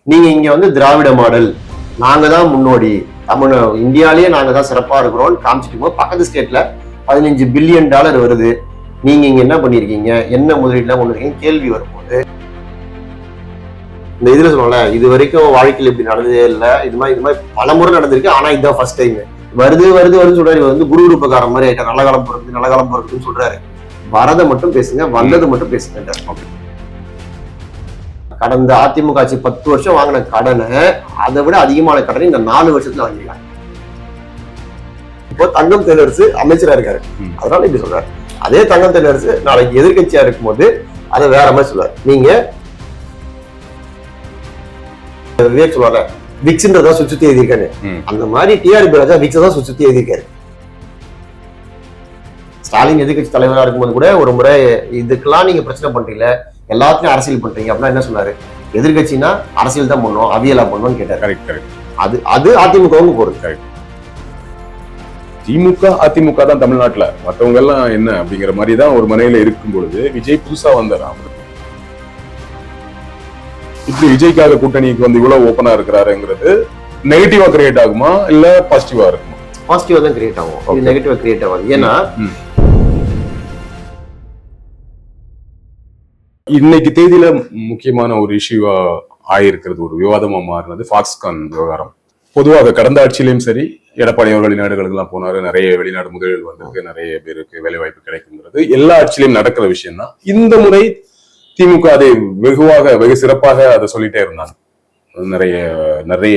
நீங்க இங்க வந்து திராவிட மாடல், நாங்க தான் முன்னோடி, தமிழ் இந்தியாலேயே நாங்க தான் சிறப்பா இருக்கிறோம் காமிச்சிட்டு போது பக்கத்து ஸ்டேட்ல $15 பில்லியன் வருது. நீங்க இங்க என்ன பண்ணிருக்கீங்க, என்ன முதலீடுலாம் கொண்டு இருக்கீங்க கேள்வி வரும்போது இந்த இதுல சொல்லல, இது வரைக்கும் வாழ்க்கையில் இப்படி நடந்ததே இல்லை, இது மாதிரி பல முறை நடந்திருக்கு, ஆனா இதுதான் ஃபர்ஸ்ட் டைம். வருதுன்னு சொல்றாரு. வந்து குரு உபகாரம் மாதிரி ஆயிட்டா, நல்ல காலம் பிறகுன்னு சொல்றாரு. வரதை மட்டும் பேசுங்க, வந்தது மட்டும் பேசுங்க. கடந்த அதிமுக ஆட்சி 10 வருஷம் வாங்கின கடனை அதை விட அதிகமான கடனை இந்த 4 வருஷத்துல வாங்கிருக்காங்க. இப்போ தங்கம் தென்னரசு அமைச்சரா இருக்காரு, அதனால இப்படி சொல்றாரு. அதே தங்கம் தென்னரசு நாளைக்கு எதிர்கட்சியா இருக்கும்போது அதை வேற மாதிரி சொல்றாரு. நீங்க விவேக் சொல்லுவாங்க விக்ஸ்ன்றதான் சுத்தி எழுதியிருக்காரு, அந்த மாதிரி டிஆர்பி ராஜா விக்ஸ் தான் சுத்தி எழுதியிருக்காரு. ஸ்டாலின் எதிர்கட்சி தலைவராக இருக்கும்போது கூட ஒரு முறை இதுக்கெல்லாம் நீங்க பிரச்சனை பண்றீங்க, எல்லாத்தையும் அரசியல் பண்றீங்க அப்படின்னா என்ன சொன்னாரு, எதிர்கட்சினா அரசியல் தான் பண்ணும், அவியலா பண்ணுவோம்னு கேட்டாரு. அது அதிமுகவும் போறது. திமுக அதிமுக தான் தமிழ்நாட்டுல, மற்றவங்க எல்லாம் என்ன அப்படிங்கிற மாதிரி தான் ஒரு மனையில இருக்கும் பொழுது விஜய் புதுசா வந்தார். இப்படி விஜய்க்காக கூட்டணிக்கு வந்து இவ்வளவு ஓப்பனா இருக்கிறாருங்கிறது நெகட்டிவா கிரியேட் ஆகுமா இல்ல பாசிட்டிவா இருக்குமா? பாசிட்டிவா தான் கிரியேட் ஆகும், நெகட்டிவா கிரியேட் ஆகும். ஏன்னா இன்னைக்கு தேதியில முக்கியமான ஒரு இஷ்யூவா ஆயிருக்கிறது, ஒரு விவாதமா மாறினது ஃபாக்ஸ்கான் விவகாரம். பொதுவாக கடந்த ஆட்சியிலையும் சரி, எடப்பாடி அவர்கள் வெளிநாடுகளுக்கு எல்லாம் போனாரு, நிறைய வெளிநாடு முதலீடுகள் வந்திருக்கு, நிறைய பேருக்கு வேலை வாய்ப்பு கிடைக்குங்கிறது எல்லா ஆட்சியிலையும் நடக்கிற விஷயம் தான். இந்த முறை திமுக அதை வெகு சிறப்பாக அதை சொல்லிட்டே இருந்தாங்க. நிறைய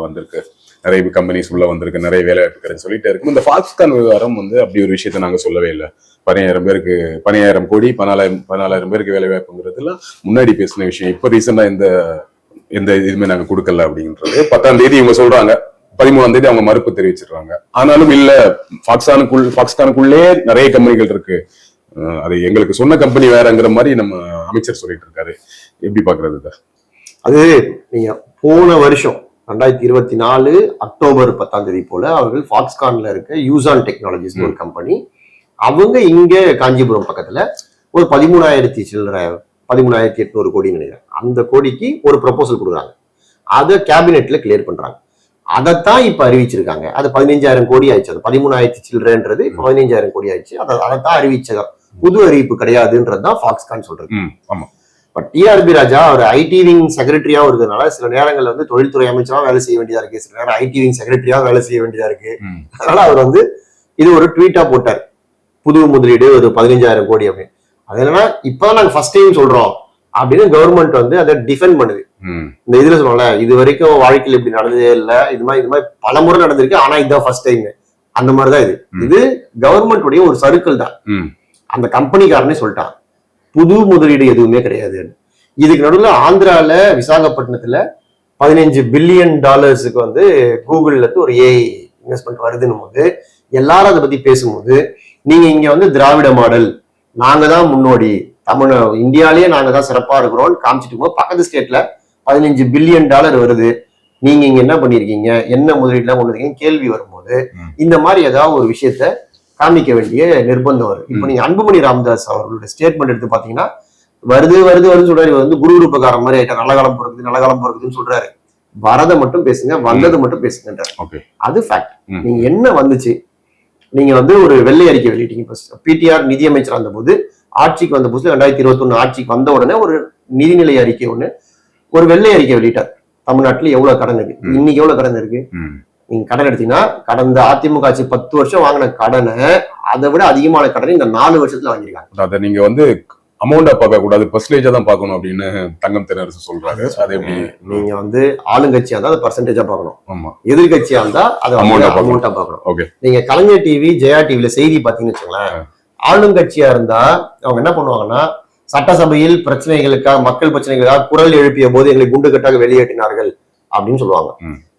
வந்திருக்கு, நிறைய கம்பெனிஸ் உள்ள வந்திருக்கு, நிறைய வேலை வாய்ப்பு கிடைச்சு சொல்லிட்டே இருக்கும். இந்த ஃபாக்ஸ்கான் விவகாரம் வந்து அப்படி ஒரு விஷயத்த நாங்க சொல்லவே இல்லை. 10,000 கோடி 14,000 பேருக்கு வேலை வாய்ப்புங்கிறதுலாம் முன்னாடி பேசின விஷயம். இப்ப ரீசெண்டா எந்த இதுவுமே நாங்க கொடுக்கல அப்படின்றது 10ஆம் தேதி இவங்க சொல்றாங்க, 13ஆம் தேதி அவங்க மறுப்பு தெரிவிச்சிடுறாங்க. ஆனாலும் இல்ல, ஃபாக்ஸ்கானுக்குள்ளே நிறைய கம்பெனிகள் இருக்கு, அது எங்களுக்கு சொன்ன கம்பெனி வேறங்கிற மாதிரி நம்ம அமைச்சர் சொல்லிட்டு இருக்காரு. எப்படி பாக்குறது? அது நீங்க போன வருஷம் 2024 அக்டோபர் 10ஆம் தேதி போல அவர்கள் ஃபாக்ஸ்கான்ல இருக்க யூசான் டெக்னாலஜிஸ் ஒரு கம்பெனி, அவங்க இங்க காஞ்சிபுரம் பக்கத்துல ஒரு 13,800 கோடி நினைக்கிறேன், அந்த கோடிக்கு ஒரு ப்ரொபோசல் கொடுக்குறாங்க. அதை கேபினெட்ல கிளியர் பண்றாங்க. அதைத்தான் இப்ப அறிவிச்சிருக்காங்க. அது 15,000 கோடி ஆயிடுச்சு. அது 13,000 சில்லறன்றது 15,000 கோடி ஆயிடுச்சு. அதைத்தான் அறிவிச்சதா, புது அறிவிப்பு கிடையாதுன்றதுதான் ஃபாக்ஸ்கான் சொல்றது. டிஆர்பி ராஜா அவர் ஐடி விங் செக்ரட்டரியா இருக்கிறதுனால சில நேரங்கள்ல வந்து தொழில்துறை அமைச்சரா வேலை செய்ய வேண்டியதா இருக்கு, சில நேரம் ஐடி விங் செக்ரட்டரியா வேலை செய்ய வேண்டியதா இருக்கு. அதனால அவர் வந்து இது ஒரு ட்வீட்டா போட்டார், புது முதலீடு ஒரு 15,000 கோடி அப்படின்னு. அது என்னன்னா இப்பதான் நாங்க ஃபர்ஸ்ட் டைம் சொல்றோம் அப்படின்னு கவர்மெண்ட் வந்து அதை டிஃபெண்ட் பண்ணுது. இந்த இதுல சொல்லல, இது வரைக்கும் வாழ்க்கையில் இப்படி நடந்ததே இல்லை, இது மாதிரி பல முறை நடந்திருக்கு, ஆனா இதுதான் ஃபர்ஸ்ட் டைம், அந்த மாதிரிதான் இது கவர்மெண்ட் உடைய ஒரு சர்க்கிள் தான். அந்த கம்பெனிக்காரனே சொல்லிட்டான் புது முதலீடு எதுவுமே கிடையாது. இதுக்கு நடுவில் ஆந்திரால விசாகப்பட்டினத்துல $15 பில்லியன் வந்து கூகுள்ல இருந்து ஒரு ஏஐ இன்வெஸ்ட்மெண்ட் வருதுன்னும் போது எல்லாரும் அதை பத்தி பேசும்போது, நீங்க இங்க வந்து திராவிட மாடல், நாங்க தான் முன்னோடி, தமிழ் இந்தியாலேயே நாங்க தான் சிறப்பா இருக்கிறோம் காமிச்சிட்டு போது பக்கத்து ஸ்டேட்ல $15 பில்லியன் வருது. நீங்க இங்க என்ன பண்ணிருக்கீங்க, என்ன முதலீடுலாம் கொண்டு இருக்கீங்க கேள்வி வரும்போது இந்த மாதிரி ஏதாவது ஒரு விஷயத்த காமிக்க வேண்டிய நிர்பந்தம் வரும். இப்ப நீங்க அன்புமணி ராமதாஸ் அவர்களுடைய ஸ்டேட்மெண்ட் எடுத்து பாத்தீங்கன்னா வருதுன்னு சொல்றாரு. வந்து குரு உபகாரம் மாதிரி ஆயிட்டா, நல்ல காலம் பிறகுதுன்னு சொல்றாரு. வரதை மட்டும் பேசுங்க, வந்தது மட்டும் பேசுங்கன்றாரு. அது ஃபேக்ட். நீங்க என்ன வந்துச்சு, நீங்க வந்து ஒரு வெள்ளை அறிக்கை வெளியிட்டீங்க. பிடிஆர் நிதியமைச்சர் அந்த போது ஆட்சிக்கு வந்த புதுசுல 2021 ஆட்சிக்கு வந்த உடனே ஒரு நிதிநிலை அறிக்கை ஒரு வெள்ளை அறிக்கை வெளியிட்டார். தமிழ்நாட்டுல எவ்வளவு கடன் இருக்கு, இன்னைக்கு எவ்வளவு கடன் இருக்கு. நீங்க கடன் எடுத்தீங்கன்னா கடந்த அதிமுக ஆட்சி 10 வருஷம் வாங்கின கடனை அதை விட அதிகமான கடனை இந்த 4 வருஷத்துல வாங்கிருக்காங்க. அதை நீங்க வந்து அமௌண்டா பார்க்க கூடாது, பர்சன்டேஜா தான் பார்க்கணும் அப்படின்னு தங்கம் தென்னரசு சொல்றாரு. அது எப்படி? நீங்க வந்து ஆளுங்கட்சியா இருந்தா அதை பர்சன்டேஜா பார்க்கணும், எதிர்கட்சியா இருந்தா அதை அமௌண்டா பார்க்கணும். நீங்க கலைஞர் டிவி, ஜெயா டிவில செய்தி பாத்தீங்கன்னு வச்சுங்களேன், ஆளுங்கட்சியா இருந்தா அவங்க என்ன பண்ணுவாங்கன்னா, சட்டசபையில் பிரச்சனைகளுக்காக, மக்கள் பிரச்சனைகளுக்காக குரல் எழுப்பிய போது எங்களை குண்டு கட்டாக வெளியேற்றினார்கள் அப்படின்னு சொல்லுவாங்க.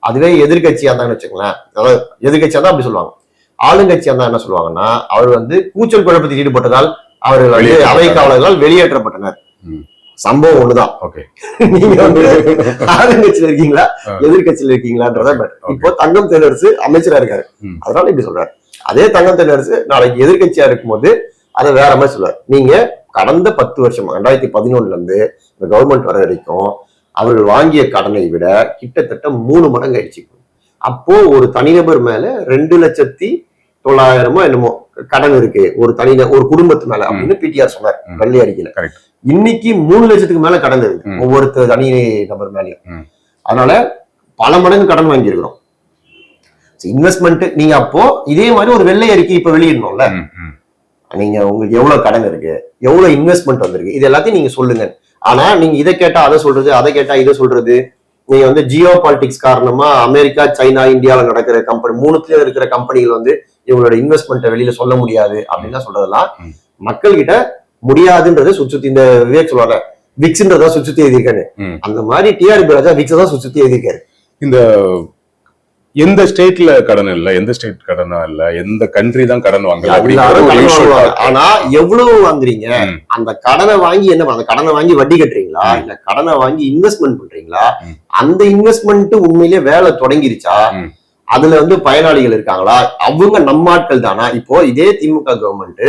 அதுவே எதிர்கட்சியா இருந்தாங்கன்னு வச்சுங்களேன், அதாவது எதிர்கட்சியா தான் அப்படி சொல்லுவாங்க. ஆளுங்கட்சியா இருந்தா என்ன சொல்லுவாங்கன்னா, அவர் வந்து கூச்சல் குழப்பத்தில் ஈடுபட்டதால் அவர்கள் வந்து அவை காவலர்களால் வெளியேற்றப்பட்டனர். சம்பவம் ஒண்ணுதான். நீங்க வந்து ஆளுங்கட்சியில இருக்கீங்களா எதிர்கட்சியில இருக்கீங்களான்றத. இப்போ தங்கம் தென்னரசு அமைச்சரா இருக்காரு, அதனால இப்படி சொல்றாரு. அதே தங்கம் தென்னரசு நாளைக்கு எதிர்கட்சியா இருக்கும்போது அதை வேற மாதிரி சொல்றாரு. நீங்க கடந்த 10 வருஷமா 2011 இருந்து இந்த கவர்மெண்ட் வர வரைக்கும் அவர்கள் வாங்கிய கடனை விட கிட்டத்தட்ட 3 மடங்கு ஆயிடுச்சு. அப்போ ஒரு தனிநபர் மேல 2,09,000 என்னமோ கடன் இருக்கு ஒரு குடும்பத்து மேல அப்படின்னு பிடிஆர் சொன்னார் வெள்ளை அறிக்கையில. இன்னைக்கு 3 லட்சத்துக்கு மேல கடன் இருக்கு ஒவ்வொரு தனி நபர் மேலயும். அதனால பல மடங்கு கடன் வாங்கி இருக்கிறோம். இன்வெஸ்ட்மெண்ட் நீங்க அப்போ இதே மாதிரி ஒரு வெள்ளை அறிக்கை இப்ப வெளியிடணும்ல, நீங்க உங்களுக்கு எவ்வளவு கடன் இருக்கு, எவ்வளவு இன்வெஸ்ட்மெண்ட் வந்திருக்கு, இது எல்லாத்தையும் நீங்க சொல்லுங்க. ஆனா நீங்க இதை கேட்டா அதை சொல்றது, அதை கேட்டா இதை சொல்றது. நீங்க வந்து ஜியோ பாலிடிக்ஸ் காரணமா அமெரிக்கா, சைனா, இந்தியாவில நடக்கிற கம்பெனி 3த்துலயும் இருக்கிற கம்பெனிகள் வந்து இவங்களோட இன்வெஸ்ட்மெண்ட்டை வெளியில சொல்ல முடியாது அப்படின்னு சொல்றதெல்லாம் மக்கள் கிட்ட முடியாதுன்றதை சுத்தி இந்த விவேக் சொல்லுவாங்க விக்ஸ்ன்றதா சுத்தி எழுதியிருக்காரு. அந்த மாதிரி டிஆர்பி ராஜா விக்ஸ் தான் சுத்தி எழுதியிருக்காரு. இந்த எந்த ஸ்டேட்ல கடன் இல்ல, எந்த ஸ்டேட் கடனா இல்ல, எந்த கண்ட்ரி தான் கடன் வாங்கல, ஆனா எவ்வளவு வாங்குறீங்க, அந்த கடனை வாங்கி என்ன, அந்த கடனை வாங்கி வட்டி கட்டுறீங்களா இல்ல கடனை வாங்கி இன்வெஸ்ட்மெண்ட் பண்றீங்களா, அந்த இன்வெஸ்ட்மெண்ட் உண்மையிலேயே வேலை தொடங்கிருச்சா, அதுல வந்து பயனாளிகள் இருக்காங்களா, அவங்க நம்ம ஆட்கள் தானா. இப்போ இதே திமுக கவர்மெண்ட்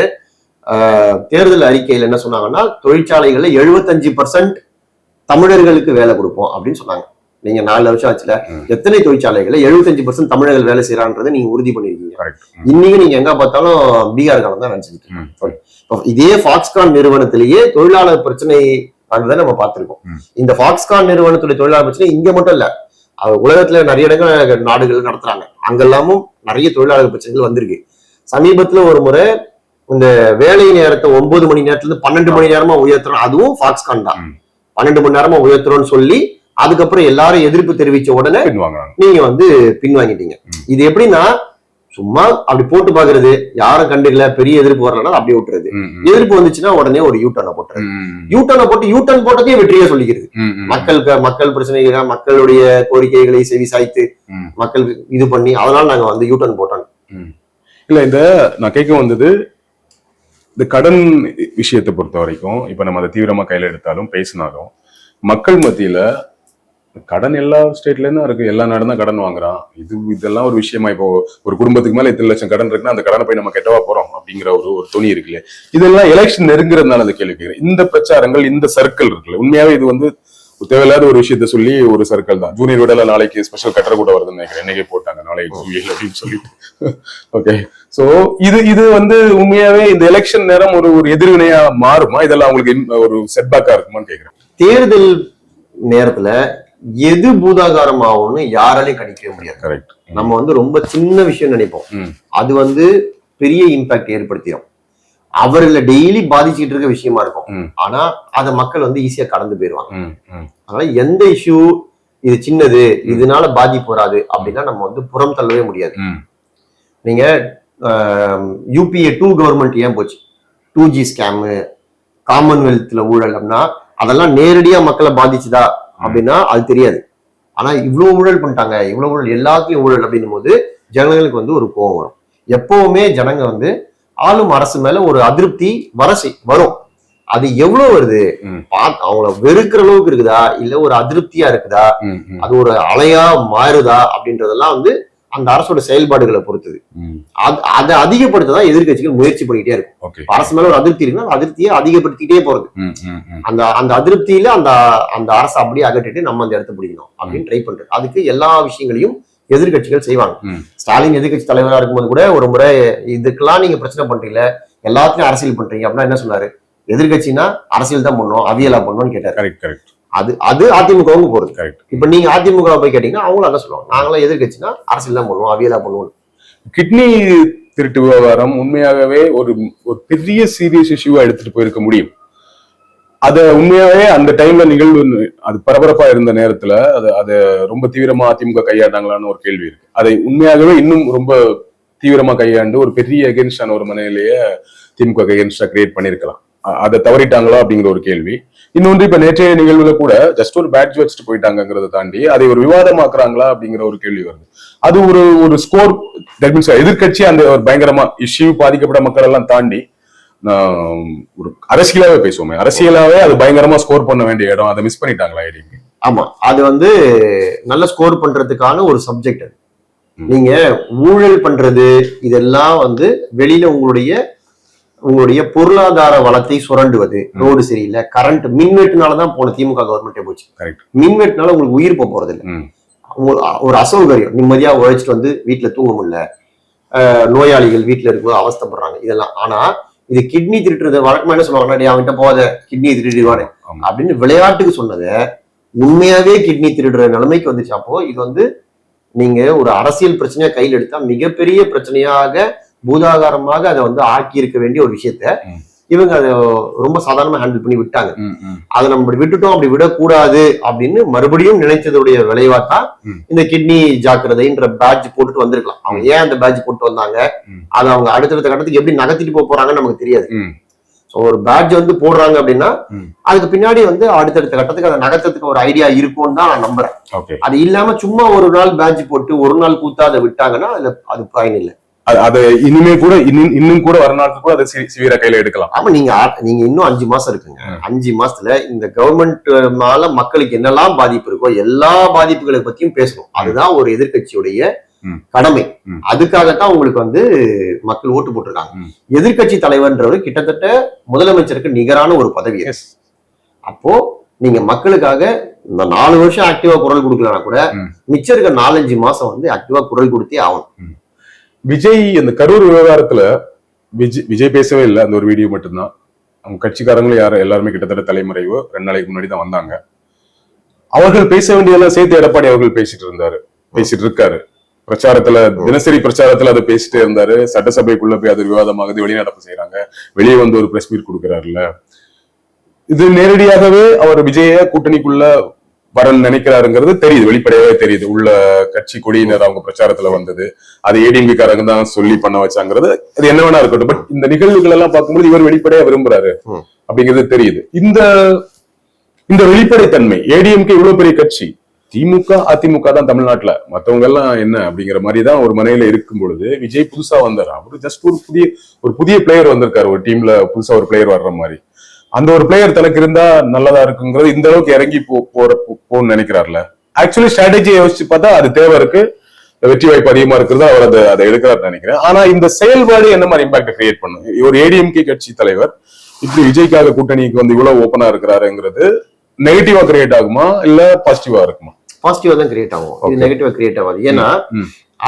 தேர்தல் அறிக்கையில் என்ன சொன்னாங்கன்னா தொழிற்சாலைகள்ல 75% தமிழர்களுக்கு வேலை கொடுப்போம் அப்படின்னு சொன்னாங்க. நீங்க 4 வருஷம் ஆச்சுல எத்தனை தொழிற்சாலைகள்ல 75% தமிழர்கள் வேலை செய்யறான்றதை நீங்க உறுதி பண்ணிருக்கீங்க. இன்னைக்கு நீங்க எங்க பார்த்தாலும் பீகார் காலம் தான் நினைச்சிருக்கீங்க. இதே ஃபாக்ஸ்கான் நிறுவனத்திலேயே தொழிலாளர் பிரச்சனை வந்ததை நம்ம பார்த்திருக்கோம். இந்த ஃபாக்ஸ்கான் நிறுவனத்துடைய தொழிலாளர் பிரச்சனை இங்க மட்டும் இல்ல, உலகத்துல நிறைய இடங்கள் நாடுகள் நடத்துறாங்க, அங்கெல்லாமும் நிறைய தொழிலாளர் பிரச்சனைகள் வந்திருக்கு. சமீபத்துல ஒரு முறை இந்த வேலை நேரத்தை 9 மணி நேரத்துல இருந்து 12 மணி நேரமா உயர்த்துறோம், அதுவும் ஃபாக்ஸ்கான் தான். 12 மணி நேரமா உயர்த்துறோம்னு சொல்லி அதுக்கப்புறம் எல்லாரும் எதிர்ப்பு தெரிவிச்ச உடனே நீங்க வந்து பின்வாங்கிட்டீங்க. இது எப்படின்னா சும்மா அப்படி போட்டு பாக்குறது, யாரும் கண்டுக்கல, பெரிய எதிர்ப்பு வரலன்னா அப்படி விட்டுறது, எதிர்ப்பு வந்துச்சுன்னா உடனே ஒரு யூட்டர்னை போட்டுறது, யூட்டர்னை போட்டு யூட்டர்ன் போட்டதே வெற்றியா சொல்லிக்கிறது. மக்கள் பிரச்சனைகளை, மக்களுடைய கோரிக்கைகளை செவி சாய்த்து மக்கள் இது பண்ணி அதனால நாங்க வந்து யூட்டர்ன் போட்டோம். இல்ல இந்த நான் கேட்க வந்தது இந்த கடன் விஷயத்தை பொறுத்த வரைக்கும் இப்ப நம்ம அதை தீவிரமா கையில எடுத்தாலும் பேசினாலும் மக்கள் மத்தியில கடன் எல்லா ஸ்டேட்ல இருந்தும் இருக்கு, எல்லா நாடும் தான் கடன் வாங்குறான், இதெல்லாம் ஒரு விஷயமா. இப்போ ஒரு குடும்பத்துக்கு மேல இத்தனை லட்சம் கடன் இருக்குன்னா அந்த கடனை போய் நம்ம கெட்டவா போறோம் அப்படிங்கிற ஒரு துணி இருக்குல்ல. இதெல்லாம் எலெக்ஷன் நெருங்குறதுனால அந்த கேள்வி கேட்கிறேன். இந்த பிரச்சாரங்கள், இந்த சர்க்கிள் இருக்குல்ல, உண்மையாவே இது வந்து தேவையில்லாத ஒரு விஷயத்த சொல்லி ஒரு சர்க்கிள் தான். ஜூனியர் விடல நாளைக்கு ஸ்பெஷல் கட்டரை கூட வருதுன்னு நினைக்கிறேன், என்னைக்கே போட்டாங்க நாளைக்கு அப்படின்னு சொல்லிட்டு. ஓகே, சோ இது வந்து உண்மையாவே இந்த எலெக்ஷன் நேரம் ஒரு எதிர்வினையா மாறுமா, இதெல்லாம் உங்களுக்கு ஒரு செட்பேக்கா இருக்குமான்னு கேட்கிறேன். தேர்தல் நேரத்துல எது பூதாகாரம் ஆகும்னு யாராலையும் கணிக்கவே முடியாது. கரெக்ட். நம்ம வந்து ரொம்ப சின்ன விஷயம் நினைப்போம், அது வந்து பெரிய இம்பாக்ட் ஏற்படுத்திடும். அவர்களை டெய்லி பாதிச்சுட்டு இருக்க விஷயமா இருக்கும், ஆனா அத மக்கள் வந்து ஈஸியா கடந்து போயிருவாங்க. அதனால எந்த இஷ்யூ இது சின்னது, இதனால பாதிப்பு வராது அப்படின்னா நம்ம வந்து புறம் தள்ளவே முடியாது. நீங்க UPA 2 கவர்மெண்ட் ஏன் போச்சு, 2G ஸ்கேமு, காமன்வெல்த்ல ஊழல் அப்படின்னா அதெல்லாம் நேரடியா மக்களை பாதிச்சுதா அப்படின்னா அது தெரியாது. ஆனா இவ்வளவு ஊழல் பண்ணிட்டாங்க, இவ்வளவு ஊழல், எல்லாத்தையும் ஊழல் அப்படின்னும் போது ஜனங்களுக்கு வந்து ஒரு கோபம் வரும். எப்பவுமே ஜனங்க வந்து ஆளும் அரசு மேல ஒரு அதிருப்தி வரும். அது எவ்வளவு வருது, அவங்கள வெறுக்கிற அளவுக்கு இருக்குதா இல்ல ஒரு அதிருப்தியா இருக்குதா, அது ஒரு அலையா மாறுதா அப்படின்றதெல்லாம் வந்து அந்த அரசோட செயல்பாடுகளை பொறுத்தது. அதை அதிகப்படுத்ததான் எதிர்கட்சிகள் முயற்சி பண்ணிக்கிட்டே இருக்கும். அரசு மேல ஒரு அதிருப்தி இருக்குன்னா அந்த அதிருப்தியை அதிகப்படுத்திக்கிட்டே போறது. அந்த அதிருப்தியில அந்த அரசை அப்படியே அகற்றிட்டு நம்ம அந்த இடத்த பிடிக்கணும் அப்படின்னு ட்ரை பண்றது. அதுக்கு எல்லா விஷயங்களையும் எதிர்கட்சிகள் செய்வாங்க. ஸ்டாலின் எதிர்கட்சி தலைவரா இருக்கும்போது கூட ஒரு முறை இதுக்கெல்லாம் நீங்க பிரச்சனை பண்றீங்களா, எல்லாத்தையும் அரசியல் பண்றீங்க அப்படின்னா என்ன சொன்னாரு, எதிர்கட்சினா அரசியல் தான் பண்ணும், அவியலா பண்ணணும்னு கேட்டாரு. அது அதிமுகவுக்கு போறது. இப்ப நீங்க அதிமுக போய் கேட்டீங்கன்னா அவங்களும் அதான் சொல்லுவாங்க, நாங்களாம் எதிர்கட்சினா அரசியல் தான் பண்ணுவோம், அவியலா பண்ணுவோம். கிட்னி திருட்டு விவகாரம் உண்மையாகவே ஒரு பெரிய சீரியஸ் இஷ்யூவா எடுத்துட்டு போயிருக்க முடியும். அத உண்மையாவே அந்த டைம்ல நிகழ்வு அது பரபரப்பா இருந்த நேரத்துல அதை ரொம்ப தீவிரமா அதிமுக கையாண்டாங்களான்னு ஒரு கேள்வி இருக்கு. அதை உண்மையாகவே இன்னும் ரொம்ப தீவிரமா கையாண்டு ஒரு பெரிய அகேன்ஸ்டான ஒரு மனையிலேயே திமுக அகேன்ஸ்டா கிரியேட் பண்ணிருக்கலாம். அதை தவறிட்டாங்களா அப்படிங்கிற ஒரு கேள்வி. இன்னொன்று, இப்ப நேற்றைய நிகழ்வுல கூட ஜஸ்ட் ஒரு பேட்ச் வச்சுட்டு போயிட்டாங்கிறத தாண்டி அதை ஒரு விவாதமாக்குறாங்களா அப்படிங்கிற ஒரு கேள்வி வருது. அது ஒரு ஸ்கோர், தட் மீன்ஸ் எதிர்கட்சி அந்த ஒரு பயங்கரமா இஷ்யூ பாதிக்கப்பட்ட மக்கள் எல்லாம் தாண்டி ஒரு அரசியலாவே பேசுவோமே, அரசியலாவே அது பயங்கரமா ஸ்கோர் பண்ண வேண்டிய இடம், அதை மிஸ் பண்ணிட்டாங்களா ஐடிக்கு? ஆமா, அது வந்து நல்ல ஸ்கோர் பண்றதுக்கான ஒரு சப்ஜெக்ட். அது நீங்க ஊழல் பண்றது இதெல்லாம் வந்து வெளியில உங்களுடைய உங்களுடைய பொருளாதார வளத்தை சுரண்டுவது, ரோடு சரியில்லை, கரண்ட் மின்வெட்டுனாலதான் போன திமுக கவர்மெண்டே போச்சு. மின்வெட்டுனால உங்களுக்கு உயிர் போறது இல்லை. ஒரு அசௌகரியம், நிம்மதியா உழைச்சிட்டு வந்து வீட்டுல தூங்க முடியல, நோயாளிகள் வீட்டுல இருக்கும்போது அவஸ்தைப்படுறாங்க இதெல்லாம். ஆனா இது கிட்னி திருட்டுறது வழக்கமா என்ன சொல்லுவாங்க, அவன்கிட்ட போத கிட்னி திருடிடுவானே அப்படின்னு விளையாட்டுக்கு சொன்னதை உண்மையாவே கிட்னி திருடுற நிலைமைக்கு வந்துச்சு. அப்போ இது வந்து நீங்க ஒரு அரசியல் பிரச்சனையா கையில் எடுத்தா மிகப்பெரிய பிரச்சனையாக பூதாகாரமாக அதை வந்து ஆக்கி இருக்க வேண்டிய ஒரு விஷயத்த இவங்க அதை ரொம்ப சாதாரணமா ஹேண்டில் பண்ணி விட்டாங்க. அதை நம்ம விட்டுட்டோம், அப்படி விடக்கூடாது அப்படின்னு மறுபடியும் நினைச்சதுடைய விளைவாத்தான் இந்த கிட்னி ஜாக்கிரதைன்ற பேட்ஜ் போட்டுட்டு வந்திருக்கலாம். அவங்க ஏன் அந்த பேட்ஜ் போட்டு வந்தாங்க, அதை அவங்க அடுத்தடுத்த கட்டத்துக்கு எப்படி நகர்த்திட்டு போறாங்கன்னு நமக்கு தெரியாது. ஒரு பேட்ஜ் வந்து போடுறாங்க அப்படின்னா அதுக்கு பின்னாடி வந்து அடுத்தடுத்த கட்டத்துக்கு அதை நகர்த்தத்துக்கு ஒரு ஐடியா இருக்கும்னு தான் நான் நம்புறேன். அது இல்லாம சும்மா ஒரு நாள் பேட்ஜ் போட்டு ஒரு நாள் கூத்தா அதை விட்டாங்கன்னா அது பயன் இல்லை. அது இனிமே கூட இன்னும் கூட வரநாளுக்கு கூட அதை சிவியரா கையில எடுக்கலாம். ஆமா, நீங்க இன்னும் 5 மாசம் இருக்குங்க. 5 மாசத்துல இந்த கவர்மெண்ட் மேல மக்களுக்கு என்னெல்லாம் பாதிப்பு இருக்கோ எல்லா பாதிப்புகளை பத்தியும் பேசணும். அதுதான் ஒரு எதிர்கட்சியுடைய கடமை. அதுக்காகத்தான் உங்களுக்கு வந்து மக்கள் ஓட்டு போட்டிருக்காங்க. எதிர்கட்சி தலைவர்ன்றவர் கிட்டத்தட்ட முதலமைச்சருக்கு நிகரான ஒரு பதவி. அப்போ நீங்க மக்களுக்காக இந்த 4 வருஷம் ஆக்டிவா குரல் கொடுக்கலன்னா கூட மிச்சம் இருக்க 4-5 மாசம் வந்து ஆக்டிவா குரல் கொடுத்தே ஆகணும். விஜய் அந்த கரூர் விவகாரத்துல விஜய் பேசவே இல்லை. அந்த ஒரு வீடியோ மட்டும்தான். அவங்க கட்சிக்காரங்களும் எல்லாருமே கிட்டத்தட்ட தலைமறைவு 2 நாளைக்கு முன்னாடி தான் வந்தாங்க. அவர்கள் பேச வேண்டியதெல்லாம் சேர்த்து எடப்பாடி அவர்கள் பேசிட்டு இருக்காரு. பிரச்சாரத்துல, தினசரி பிரச்சாரத்துல அதை பேசிட்டே இருந்தாரு. சட்டசபைக்குள்ள போய் அது விவாதமாகுது, வெளிநடப்பு செய்யறாங்க, வெளியே வந்து ஒரு பிரஸ் மீட் கொடுக்கிறாருல்ல. இது நேரடியாகவே அவர் விஜய கூட்டணிக்குள்ள வரன்னு நினைக்கிறாருங்கிறது தெரியுது, வெளிப்படையாவே தெரியுது. உள்ள கட்சி கொடியினர் அவங்க பிரச்சாரத்துல வந்தது, அது ஏடிஎம்பி காரங்க தான் சொல்லி பண்ண வச்சாங்கிறது அது என்ன வேணா இருக்கட்டும். பட் இந்த நிகழ்வுகள் எல்லாம் பார்க்கும்போது இவர் வெளிப்படையா விரும்புறாரு அப்படிங்கிறது தெரியுது. இந்த வெளிப்படைத்தன்மை, ஏடிஎம்கே இவ்வளவு பெரிய கட்சி, திமுக அதிமுக தான் தமிழ்நாட்டுல, மத்தவங்க எல்லாம் என்ன அப்படிங்கிற மாதிரிதான் ஒரு மனையில இருக்கும் பொழுது விஜய் புதுசா வந்தாரு. அவரு ஜஸ்ட் ஒரு புதிய பிளேயர் வந்திருக்காரு. ஒரு டீம்ல புதுசா ஒரு பிளேயர் வர்ற மாதிரி அந்த ஒரு பிளேயர் தனக்கு இருந்தா நல்லதா இருக்குங்கிறது இந்த அளவுக்கு இறங்கி போன்னு நினைக்கிறாருல. ஆக்சுவலி ஸ்ட்ராட்டஜியை யோசிச்சு பார்த்தா அது தேவை இருக்கு, வெற்றி வாய்ப்பு அதிகமா இருக்கிறது, அவர் அதை எடுக்கிறாரு நினைக்கிறேன். ஆனா இந்த செயல்பாடு என்ன மாதிரி இம்பாக்ட் கிரியேட் பண்ணும்? ஒரு ஏடிஎம்கே கட்சி தலைவர் இப்படி விஜய்க்காக கூட்டணிக்கு வந்து இவ்வளவு ஓப்பனா இருக்கிறாருங்கிறது நெகட்டிவா கிரியேட் ஆகுமா இல்ல பாசிட்டிவா இருக்குமா? பாசிட்டிவா தான் கிரியேட் ஆகும், இது நெகட்டிவா கிரியேட் ஆகாது. ஏன்னா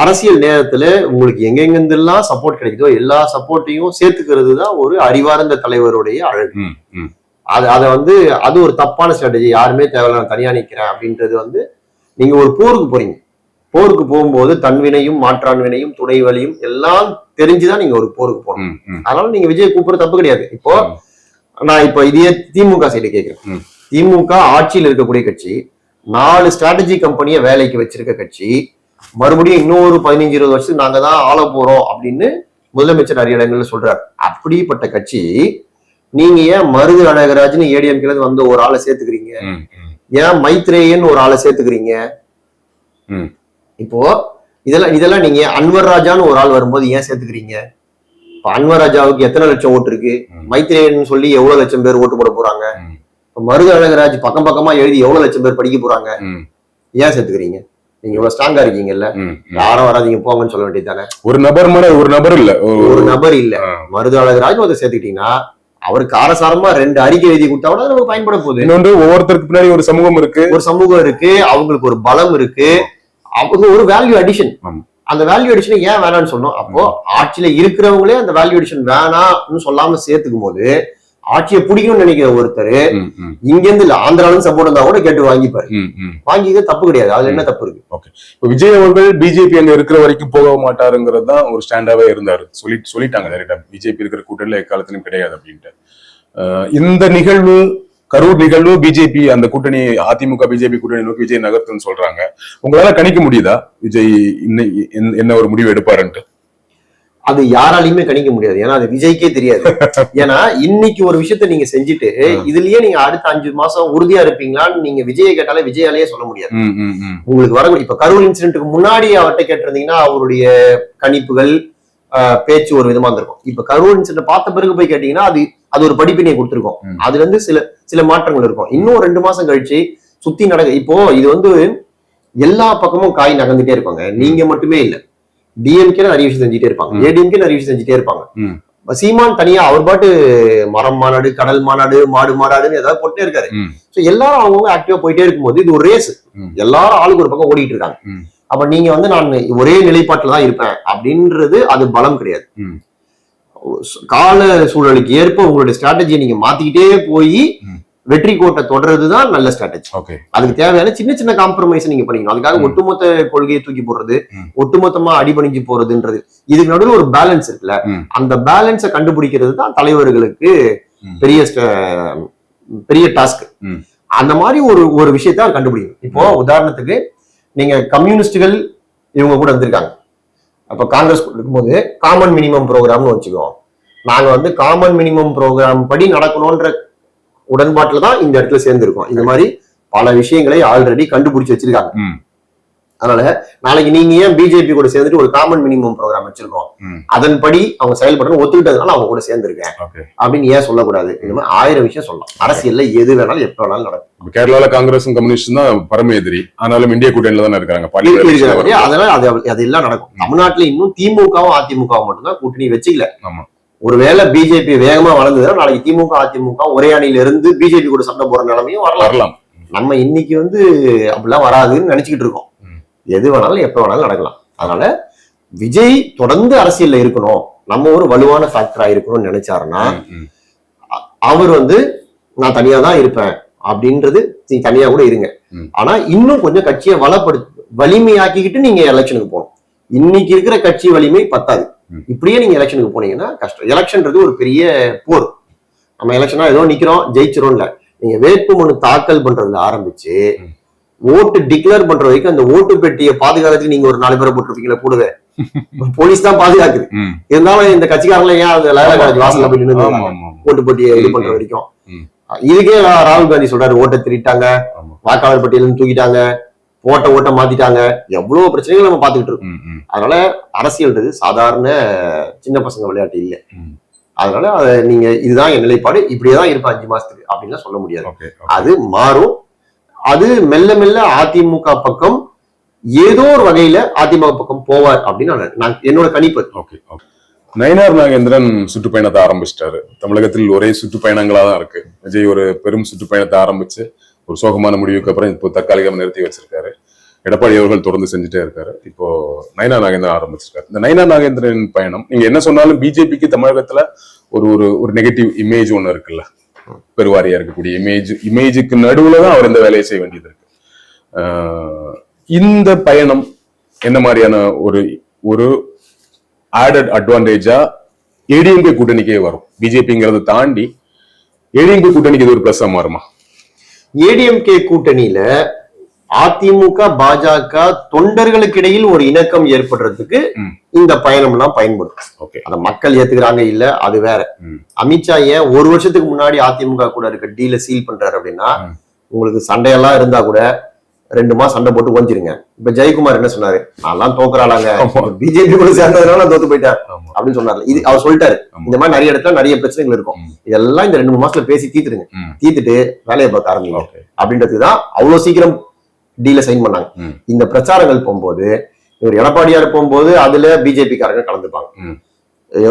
அரசியல் நேரத்துல உங்களுக்கு எங்கெங்கெல்லாம் சப்போர்ட் கிடைக்குதோ எல்லா சப்போர்ட்டையும் சேர்த்துக்கிறது தான் ஒரு அறிவார்ந்த தலைவருடைய அழகு. அதை வந்து அது ஒரு தப்பான ஸ்ட்ராட்டஜி. யாருமே தேவையில்ல, நான் தனியா நிக்கிறேன் அப்படின்றது வந்து, நீங்க ஒரு போருக்கு போறீங்க, போருக்கு போகும்போது தன்வினையும் மாற்றான் வினையும் துணை வழியும் எல்லாம் தெரிஞ்சுதான் நீங்க ஒரு போருக்கு போகணும். அதனால நீங்க விஜய் கூப்பிடுறது தப்பு கிடையாது. இப்போ நான் இதே திமுக சைடு கேட்கிறேன். திமுக ஆட்சியில் இருக்கக்கூடிய கட்சி, 4 ஸ்ட்ராட்டஜி கம்பெனியை வேலைக்கு வச்சிருக்க கட்சி, மறுபடியும் இன்னொரு 15-20 வருஷத்துக்கு நாங்க தான் ஆள போறோம் அப்படின்னு முதலமைச்சர் நிறைய இடங்கள்ல சொல்றாரு. அப்படிப்பட்ட கட்சி நீங்க ஏன் மருது அழகராஜ்னு ஏடிஎம்கே வந்து ஒரு ஆளை சேர்த்துக்கிறீங்க? ஏன் மைத்ரேயன் ஒரு ஆளை சேர்த்துக்கிறீங்க? இப்போ இதெல்லாம் நீங்க அன்வர் ராஜான்னு ஒரு ஆள் வரும்போது ஏன் சேர்த்துக்கிறீங்க? இப்ப அன்வர் ராஜாவுக்கு எத்தனை லட்சம் ஓட்டு இருக்கு? மைத்ரேயன் சொல்லி எவ்வளவு லட்சம் பேர் ஓட்டு போட போறாங்க? மருது அழகராஜ் பக்கம் பக்கமா எழுதி எவ்வளவு லட்சம் பேர் படிக்க போறாங்க? ஏன் சேர்த்துக்கிறீங்க? நீங்க இவ்வளவு ஸ்ட்ராங்கா இருக்கீங்கல்ல, யாரும் வராதீங்க போங்கன்னு சொல்ல வேண்டியதானே. ஒரு நபர் இல்ல மருது அழகராஜ் அதை சேர்த்துக்கிட்டீங்கன்னா அவருக்கு காரசாரமா 2 அறிக்கை எழுதி கொடுத்தா கூட நமக்கு பயன்பட போகுது. இன்னொன்று, ஒவ்வொருத்தருக்கு பின்னாடி ஒரு சமூகம் இருக்கு, அவங்களுக்கு ஒரு பலம் இருக்கு, அவங்க ஒரு வேல்யூ அடிஷன். அந்த வேல்யூ அடிஷனை ஏன் வேணாம்னு சொன்னோம்? அப்போ ஆட்சியில இருக்கிறவங்களே அந்த வேல்யூ அடிஷன் வேணாம்னு சொல்லாம சேர்த்துக்கும் போது ஆட்சியை பிடிக்கணும்னு நினைக்கிற ஒருத்தர் இங்க இருந்து இல்ல ஆந்திராலும் சப்போர்ட் இருந்தா கூட கேட்டு வாங்கிப்பாரு. வாங்கிக்க தப்பு கிடையாது, அதுல என்ன தப்பு இருக்கு? ஓகே, இப்ப விஜய் அவர்கள் பிஜேபி அங்க இருக்கிற வரைக்கும் போக மாட்டாருங்கிறது தான் ஒரு ஸ்டாண்டாவே இருந்தாரு. சொல்லிட்டாங்க டைரக்டா, பிஜேபி இருக்கிற கூட்டணியில எக்காலத்திலும் கிடையாது அப்படின்ட்டு. இந்த நிகழ்வு, கரூர் நிகழ்வு, பிஜேபி அந்த கூட்டணி, அதிமுக பிஜேபி கூட்டணி நோக்கி விஜய் நகர்த்துன்னு சொல்றாங்க. உங்களால கணிக்க முடியுதா விஜய் என்ன ஒரு முடிவு எடுப்பாருன்ட்டு? அது யாராலையுமே கணிக்க முடியாது, ஏன்னா அது விஜய்க்கே தெரியாது. ஏன்னா இன்னைக்கு ஒரு விஷயத்த நீங்க செஞ்சுட்டு இதுலயே நீங்க அடுத்த 5 மாசம் உறுதியா இருப்பீங்களான்னு நீங்க விஜயை கேட்டாலே விஜயாலேயே சொல்ல முடியாது. உங்களுக்கு வர இப்ப கரூர் இன்சிடென்ட்டுக்கு முன்னாடி அவர்கிட்ட கேட்டிருந்தீங்கன்னா அவருடைய கணிப்புகள், பேச்சு ஒரு விதமா இருந்திருக்கும். இப்ப கரூர் இன்சிடென்ட் பார்த்த பிறகு போய் கேட்டீங்கன்னா அது ஒரு படிப்பினை கொடுத்திருக்கும். அதுல இருந்து சில மாற்றங்கள் இருக்கும். இன்னும் 2 மாசம் கழிச்சு சுத்தி நடக்க, இப்போ இது வந்து எல்லா பக்கமும் காய் நகர்ந்துட்டே இருப்பாங்க. நீங்க மட்டுமே இல்ல, டிஎம்கே நிறைய விஷயம் செஞ்சுட்டே இருப்பாங்க, ஏடிஎம்கே நிறைய விஷயம் செஞ்சுட்டே இருப்பாங்க. சீமான் தனியா அவர் பாட்டு மரம் மாநாடு, கடல் மாநாடு, மாடு மாநாடுன்னு ஏதாவது போட்டே இருக்காரு. சோ எல்லாரும் அவங்க ஆக்டிவா போயிட்டே இருக்கும்போது இது ஒரு ரேஸ், எல்லாரும் ஆளுக்கு ஒரு பக்கம் ஓடிட்டு இருக்காங்க. அப்ப நீங்க வந்து நான் ஒரே நிலைப்பாட்டுல தான் இருப்பேன் அப்படின்றது அது பலம் கிடையாது. கால சூழலுக்கு ஏற்ப உங்களுடைய ஸ்ட்ராட்டஜியை நீங்க மாத்திக்கிட்டே போய் வெற்றி கோட்டை தொடர்றதுதான் நல்ல ஸ்ட்ராட்டஜி. அதுக்கு தேவையான சின்ன சின்ன காம்ப்ரமைஸ் நீங்க பண்ணிக்கணும். அதுக்காக ஒட்டுமொத்த கொள்கையை தூக்கி போடுறது, ஒட்டுமொத்தமா அடிபணிஞ்சு போறதுன்றது, இதுக்கு நடுவில் ஒரு பேலன்ஸ் இருக்குல்ல, அந்த பேலன்ஸை கண்டுபிடிக்கிறது தான் தலைவர்களுக்கு பெரிய பெரிய டாஸ்க். அந்த மாதிரி ஒரு விஷயத்த கண்டுபிடிக்கணும். இப்போ உதாரணத்துக்கு நீங்க கம்யூனிஸ்டுகள் இவங்க கூட வந்திருக்காங்க. அப்ப காங்கிரஸ் இருக்கும்போது காமன் மினிமம் ப்ரோக்ராம்னு வச்சுக்கோ, நாங்க வந்து காமன் மினிமம் ப்ரோக்ராம் படி நடக்கணும்ன்ற உடன்பாட்டுல தான் இந்த இடத்துல சேர்ந்திருக்கோம். இந்த மாதிரி பல விஷயங்களை ஆல்ரெடி கண்டுபிடிச்சு வச்சிருக்காங்க. அதனால நாளைக்கு நீங்க ஏன் பிஜேபி கூட சேர்ந்துட்டு ஒரு காமன் மினிமம் ப்ரோக்ராம் வச்சிருக்கோம், அதன்படி அவங்க செயல்படணும் ஒத்துக்கிட்டதுனால அவங்க கூட சேர்ந்திருக்கேன் அப்படின்னு ஏன் சொல்லக்கூடாது? இந்த மாதிரி 1000 விஷயம் சொல்லலாம். அரசியல்ல எது வேணாலும் எப்ப வேணாலும் நடக்கும். கேரளால காங்கிரஸும் கம்யூனிஸ்டும் தான் பரம எதிரி, ஆனாலும் இந்திய கூட்டணியில தானே இருக்காங்க. அதனால அதெல்லாம் நடக்கும். தமிழ்நாட்டுல இன்னும் திமுகவும் அதிமுகவும் மட்டும்தான் கூட்டணி வச்சுக்கல. ஒருவேளை பிஜேபி வேகமா வளர்ந்ததுன்னா நாளைக்கு திமுக அதிமுக ஒரே அணியில இருந்து பிஜேபி கூட சண்டை போற நிலைமையும் வரலாம். நம்ம இன்னைக்கு வந்து அப்படிலாம் வராதுன்னு நினைச்சுக்கிட்டு இருக்கோம். எது வேணாலும் எப்ப வேணாலும் நடக்கலாம். அதனால விஜய் தொடர்ந்து அரசியல்ல இருக்கணும், நம்ம ஒரு வலுவான ஃபேக்டரா இருக்கணும்னு நினைச்சாருன்னா அவர் வந்து நான் தனியா தான் இருப்பேன் அப்படின்றது, நீ தனியா கூட இருங்க, ஆனா இன்னும் கொஞ்சம் கட்சியை வலிமையாக்கிக்கிட்டு நீங்க எலெக்ஷனுக்கு போகணும். இன்னைக்கு இருக்கிற கட்சி வலிமை பத்தாது. இப்படியே நீங்க எலெக்ஷனுக்கு போனீங்கன்னா கஷ்டம். எலெக்ஷன்றது ஒரு பெரிய போர். நம்ம எலெக்ஷனா ஏதோ நிக்கிறோம் ஜெயிச்சிரோம்ல, நீங்க வேட்புமனு தாக்கல் பண்றதுல ஆரம்பிச்சு ஓட்டு டிக்ளேர் பண்ற வரைக்கும் அந்த ஓட்டு பெட்டியை பாதுகாக்கிறதுக்கு நீங்க ஒரு 4 பேரை போட்டிருப்பீங்களா கூடவே, போலீஸ் தான் பாதுகாக்குது. இருந்தாலும் இந்த கட்சிக்காரங்கள ஏன் அது வாசல்ல போய் நின்று ஓட்டு பெட்டியை இது பண்ற வரைக்கும். இதுக்கே ராகுல் காந்தி சொல்றாரு, ஓட்டை திருட்டாங்க, வாக்காளர் பட்டியல் தூக்கிட்டாங்க, ஓட்ட மாத்திட்டாங்க, எவ்வளவு பிரச்சனைகள் நம்ம பாத்துக்கிட்டு இருக்கோம். அதனால அரசியல்ன்றது சாதாரண சின்ன பசங்க விளையாட்டு இல்லை. அதனால நீங்க இதுதான் என் நிலைப்பாடு, இப்படியேதான் இருப்பேன் 5 மாசத்துக்கு அப்படின்னு சொல்ல முடியாது. அது மாறும். அது மெல்ல மெல்ல அதிமுக பக்கம் ஏதோ ஒரு வகையில அதிமுக பக்கம் போவார் அப்படின்னு நான் என்னோட கணிப்பு. நயினார் நாகேந்திரன் சுற்றுப்பயணத்தை ஆரம்பிச்சிட்டாரு. தமிழகத்தில் ஒரே சுற்றுப்பயணங்களா தான் இருக்கு. விஜய் ஒரு பெரும் சுற்றுப்பயணத்தை ஆரம்பிச்சு ஒரு சோகமான முடிவுக்கு அப்புறம் இப்போ தற்காலிகமா நிறுத்தி வச்சிருக்காரு. எடப்பாடி அவர்கள் தொடர்ந்து செஞ்சுட்டே இருக்காரு. இப்போ நயினார் நாகேந்திரன் ஆரம்பிச்சிருக்காரு. இந்த நயினார் நாகேந்திரன் பயணம் நீங்க என்ன சொன்னாலும் பிஜேபிக்கு தமிழகத்துல ஒரு நெகட்டிவ் இமேஜ் ஒண்ணு இருக்குல்ல, பெருவாரியா இருக்கக்கூடிய இமேஜுக்கு நடுவுல தான் அவர் இந்த வேலையை செய்ய வேண்டியது இருக்கு. இந்த பயணம் என்ன மாதிரியான ஒரு ஆடட் அட்வான்டேஜா ஏடிஎம்கே கூட்டணிக்கே வரும்? பிஜேபிங்கிறத தாண்டி ஏடிஎம்கே கூட்டணிக்கு இது ஒரு பிளஸ்ஸா மாறுமா? ஏடிஎம்கே கூட்டணியில அதிமுக பாஜக தொண்டர்களுக்கு இடையில் ஒரு இணக்கம் ஏற்படுறதுக்கு இந்த பயணம் எல்லாம் பயன்படும். அத மக்கள் ஏத்துக்கிறாங்க இல்ல அது வேற. அமித்ஷா ஏன் 1 வருஷத்துக்கு முன்னாடி அதிமுக கூட இருக்க டீல சீல் பண்றாரு அப்படின்னா, உங்களுக்கு சண்டையெல்லாம் இருந்தா கூட 2 மாசம் சண்டை போட்டு கொஞ்சிருங்க. இப்ப ஜெயக்குமார் என்ன சொன்னாரு, நான் தோக்குறாளாங்க, பிஜேபி கூட சேர்ந்ததுனால நான் தோத்து போயிட்டேன் அப்படின்னு சொன்னாரு. இது அவர் சொல்லிட்டாரு. இந்த மாதிரி நிறைய இடத்துல நிறைய பிரச்சனைகள் இருக்கும், இதெல்லாம் இந்த 2-3 மாசத்துல பேசி தீத்துருங்க, தீத்துட்டு வேலையை பார்க்க ஆரம்பிங்க அப்படின்றதுதான் அவ்வளவு சீக்கிரம் டீல சைன் பண்ணாங்க. இந்த பிரச்சாரங்கள் போகும்போது இவர் எடப்பாடியார் போகும்போது அதுல பிஜேபி காரங்க கலந்துப்பாங்க,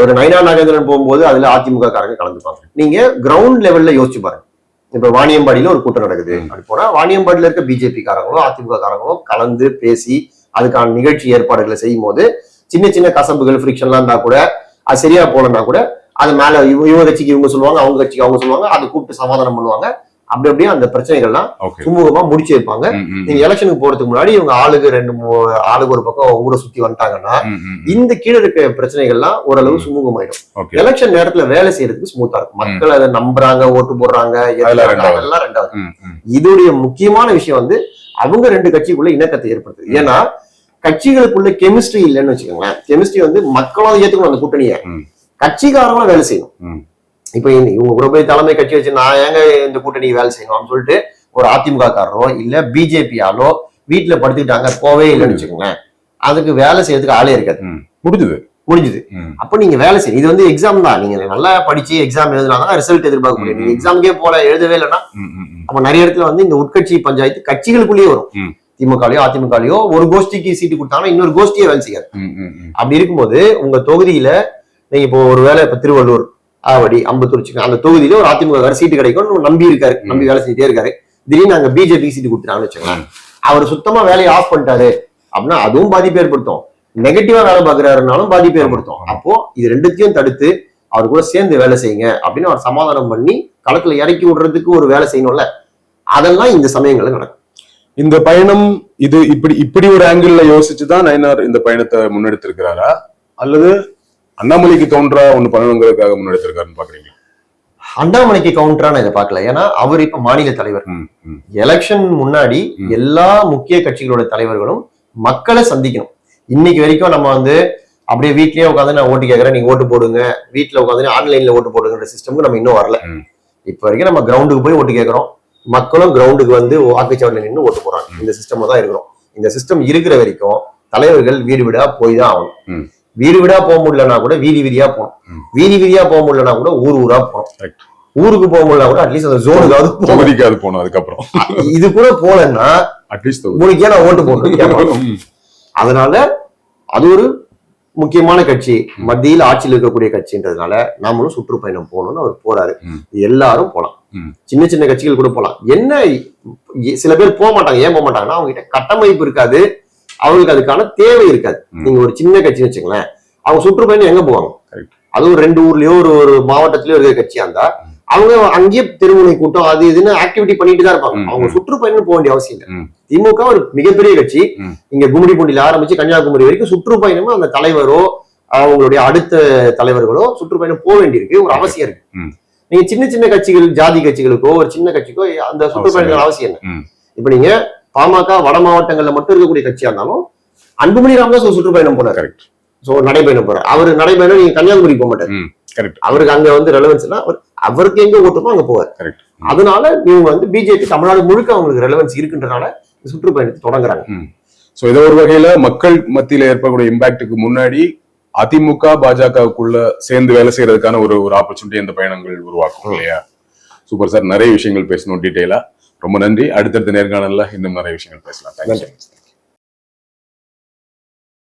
ஒரு நயினார் நாகேந்திரன் போகும்போது அதுல அதிமுக காரங்க கலந்துப்பாங்க. நீங்க கிரவுண்ட் லெவல்ல யோசிச்சு பாருங்க. இப்ப வாணியம்பாடியில ஒரு கூட்டம் நடக்குது அப்படி போனா வாணியம்பாடியில இருக்க பிஜேபி காரங்களும் அதிமுக காரங்களும் கலந்து பேசி அதுக்கான நிகழ்ச்சி ஏற்பாடுகளை செய்யும் போது சின்ன சின்ன கசம்புகள் ஃபிரிக்ஷன்லாம் இருந்தா கூட, அது சரியா போலன்னா கூட அது மேல இவங்க கட்சிக்கு இவங்க சொல்லுவாங்க, அவங்க கட்சிக்கு அவங்க சொல்லுவாங்க, அதை கூப்பிட்டு சமாதானம் பண்ணுவாங்க. அப்படி அப்படியே அந்த பிரச்சனைகள்லாம் சுமூகமா முடிச்சு வைப்பாங்க. நீங்க எலெக்ஷனுக்கு போறதுக்கு முன்னாடி இவங்க ஆளுக்கு ஒரு பக்கம் ஊரை சுத்தி வந்துட்டாங்கன்னா இந்த கீழே இருக்க பிரச்சனைகள்லாம் ஓரளவு சுமூகமாயிடும். எலெக்ஷன் நேரத்துல வேலை செய்யறதுக்கு ஸ்மூத்தா இருக்கும். மக்கள் அதை நம்புறாங்க, ஓட்டு போடுறாங்க, அதெல்லாம் 2வது. இதோடைய முக்கியமான விஷயம் வந்து அவங்க 2 கட்சிக்குள்ள இணக்கத்தை ஏற்படுத்துது. ஏன்னா கட்சிகளுக்குள்ள கெமிஸ்ட்ரி இல்லைன்னு வச்சுக்கோங்களேன். கெமிஸ்ட்ரி வந்து மக்களும் ஏத்துக்கணும் அந்த கூட்டணியை, கட்சிக்காரங்களும் வேலை செய்யணும். இப்ப இவங்க கூட போய் தலைமை கட்சி வச்சு நான் ஏங்க இந்த கூட்டணிக்கு வேலை செய்யணும்னு சொல்லிட்டு ஒரு அதிமுக காரரோ இல்ல பிஜேபி ஆளோ வீட்டுல படுத்துக்கிட்டாங்க போவே இல்லைன்னு வச்சுக்கோங்களேன், அதுக்கு வேலை செய்யறதுக்கு ஆளே இருக்காது. முடிஞ்சுது. அப்ப நீங்க வேலை செய்யணும். இது வந்து எக்ஸாம் தான். நீங்க நல்லா படிச்சு எக்ஸாம் எழுதினாதான் ரிசல்ட் எதிர்பார்க்க முடியும். நீங்க எக்ஸாமுக்கே போல எழுதவே இல்லைன்னா அப்ப நிறைய இடத்துல வந்து இந்த உட்கட்சி பஞ்சாயத்து கட்சிகளுக்குள்ளேயே வரும். திமுகலையோ அதிமுகலையோ ஒரு கோஷ்டிக்கு சீட்டு கொடுத்தாங்கன்னா இன்னொரு கோஷ்டியே வேலை செய்யாது. அப்படி இருக்கும்போது உங்க தொகுதியில நீங்க இப்போ ஒருவேளை இப்ப திருவள்ளூர், ஆவடி, அம்பத்தூர் அந்த தொகுதியில ஒரு அதிமுக சீட்டு கிடைக்கும் நம்பி இருக்காரு, நம்பி வேலை செஞ்சுட்டே இருக்காரு. திடீர்னு அங்க பிஜேபி சீட்டு கொடுத்துட்டாங்கன்னு வச்சுக்கலாம், அவர் சுத்தமா வேலையை ஆஃப் பண்ணிட்டாரு அப்படின்னா அதுவும் பாதிப்பு ஏற்படுத்தும். நெகட்டிவா வேலை பார்க்கிறாருனாலும் பாதிப்பு ஏற்படுத்தும். அப்போ இது ரெண்டுத்தையும் தடுத்து அவர் கூட சேர்ந்து வேலை செய்யுங்க அப்படின்னு அவர் சமாதானம் பண்ணி களத்துல இறக்கி விடுறதுக்கு ஒரு வேலை செய்யணும்ல, அதெல்லாம் இந்த சமயங்கள்ல நடக்கும். இந்த பயணம் இது இப்படி ஒரு ஆங்கிள் யோசிச்சுதான் நயினார் இந்த பயணத்தை முன்னெடுத்திருக்கிறாரா, அல்லது அண்ணாமலைக்கு கவுண்டரா ஒண்ணு பண்ணணுங்கிறதுக்காக முன்னெடுத்திருக்காருன்னு பாக்குறீங்களா? அண்ணாமலைக்கு கவுண்டரா நான் இதை பார்க்கல. ஏன்னா அவர் இப்ப மாநில தலைவர். எலெக்ஷன் முன்னாடி எல்லா முக்கிய கட்சிகளோட தலைவர்களும் மக்களை சந்திக்கணும். இன்னைக்கு வரைக்கும் நம்ம அப்படியே வீட்லயே உட்காந்து நான் ஓட்டு கேட்கறேன், நீங்க ஓட்டு போடுங்க, வீட்டுல உட்காந்து ஆன்லைன்ல ஓட்டு போடுங்கிற சிஸ்டம்க்கு நம்ம இன்னும் வரல. இப்ப வரைக்கும் நம்ம கிரவுண்டுக்கு போய் ஓட்டு கேட்கறோம், மக்களும் கிரவுண்டுக்கு வாக்குச்சாவடியில் நின்று ஓட்டு போறாங்க. இந்த சிஸ்டம் தான் இருக்கிறோம். இந்த சிஸ்டம் இருக்கிற வரைக்கும் தலைவர்கள் வீடு வீடா போய் தான் ஆகணும். வீடு வீடா போக முடியலன்னா கூட வீதி வீதியா போகணும். வீதி வீதியா போக முடியலன்னா கூட ஊரா போகணும். ஊருக்கு போக முடியல கூட அட்லீஸ்ட் அந்த ஜோனுக்காவது போகணும். அதுக்கப்புறம் இது கூட போலன்னா அட்லீஸ்ட் உனக்கு ஏன் நான் ஓட்டு போடணும். அதனால அது ஒரு முக்கியமான கட்சி, மத்தியில் ஆட்சியில் இருக்கக்கூடிய கட்சின்றதுனால நாமளும் சுற்றுப்பயணம் போகணும்னு அவர் போறாரு. எல்லாரும் போலாம், சின்ன சின்ன கட்சிகள் கூட போலாம். என்ன சில பேர் போக மாட்டாங்க. ஏன் போக மாட்டாங்கன்னா அவங்க கிட்ட கட்டமைப்பு இருக்காது, அவங்களுக்கு அதுக்கான தேவை இருக்காது. நீங்க ஒரு சின்ன கட்சின்னு வச்சுங்களேன், அவங்க சுற்றுப்பயணம் எங்க போவாங்க? அதுவும் 2 ஊர்லயோ ஒரு மாவட்டத்திலயோ இருக்கிற கட்சியா இருந்தா அவங்க அங்கேயே தெருமுனை கூட்டம் அது இதுன்னு ஆக்டிவிட்டி பண்ணிட்டு தான் இருப்பாங்க. அவங்க சுற்றுப்பயணம் போக வேண்டிய அவசியம் இல்லை. திமுக ஒரு மிகப்பெரிய கட்சி, இங்க கும்மிடிப்பூண்டியில ஆரம்பிச்சு கன்னியாகுமரி வரைக்கும் சுற்றுப்பயணமும் அந்த தலைவரோ அவங்களுடைய அடுத்த தலைவர்களோ சுற்றுப்பயணம் போக வேண்டியிருக்கு, ஒரு அவசியம் இருக்கு. நீங்க சின்ன சின்ன கட்சிகள், ஜாதி கட்சிகளுக்கோ ஒரு சின்ன கட்சிக்கோ அந்த சுற்றுப்பயணங்கள் அவசியம் இல்லை. இப்ப நீங்க பாமக வட மாவட்டங்கள்ல மட்டும் இருக்கக்கூடிய கட்சியா இருந்தாலும் அன்புமணி ராமதாஸ் சுற்றுப்பயணம் போனார், நடைபயணம் போறாரு. அவரு நடைபயணம் நீங்க கன்னியாகுமரி போக மாட்டாரு, அவருக்கு அங்க ரெலவன்ஸ் அவருக்கு எங்க ஓட்டுமோ அங்க போவார். அதனால இவங்க பிஜேபி தமிழ்நாடு முழுக்க அவங்களுக்கு ரெலவன்ஸ் இருக்குன்றனால சுற்றுப்பயணத்தை தொடங்குறாங்க. சோ இதை ஒரு வகையில மக்கள் மத்தியில ஏற்படக்கூடிய இம்பாக்டுக்கு முன்னாடி அதிமுக பாஜகவுக்குள்ள சேர்ந்து வேலை செய்யறதுக்கான ஒரு ஆப்பர்ச்சுனிட்டி இந்த பயணங்கள் உருவாக்கும் இல்லையா? சூப்பர் சார், நிறைய விஷயங்கள் பேசணும் டீட்டெயிலா. ரொம்ப நன்றி. அடுத்தடுத்த நேர்காணல்ல இன்னும் நிறைய விஷயங்கள் பேசலாம்.